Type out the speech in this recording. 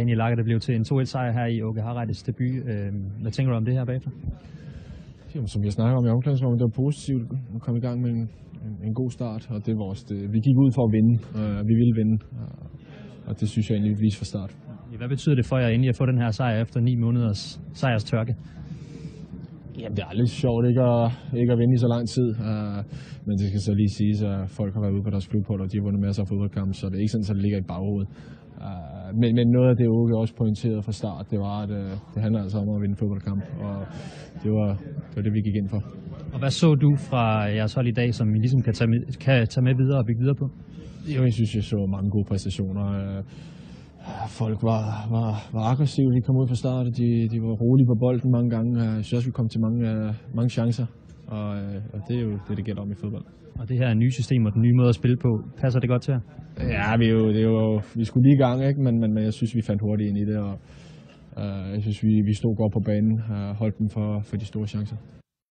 Daniel Lager, det blev til en 2-1-sejr her i Åke Hareides debut. Hvad tænker du om det her bagefter? Jamen, som jeg snakker om i omklædningsrummet, det var positivt at komme i gang med en god start, og det var også det. Vi gik ud for at vinde, vi ville vinde, og det synes jeg egentlig, vi viste fra start. Hvad betyder det for jer endelig at få den her sejr efter 9 måneders sejrstørke? Jamen, det er lidt sjovt ikke at vinde i så lang tid, men det skal så lige siges, at folk har været ude på deres flyveport, og de har vundet masser af fodboldkampe, så det er ikke sådan, at det ligger i baghovedet. Men noget af det, Åke også pointerede fra start, det var, at det handler altså om at vinde fodboldkamp, og det var det, vi gik ind for. Og hvad så du fra jeres hold i dag, som I ligesom kan tage med videre og bygge videre på? Jo, jeg synes, jeg så mange gode præstationer. Folk var aggressive, de kom ud fra start, de var rolige på bolden mange gange. Jeg synes også, vi kom til mange chancer, og det er jo det gælder om i fodbold. Og det her nye system og den nye måde at spille på, passer det godt til jer? Ja, vi skulle lige i gang, ikke? Men jeg synes, vi fandt hurtigt ind i det, og jeg synes, vi stod godt på banen og holdt dem for de store chancer.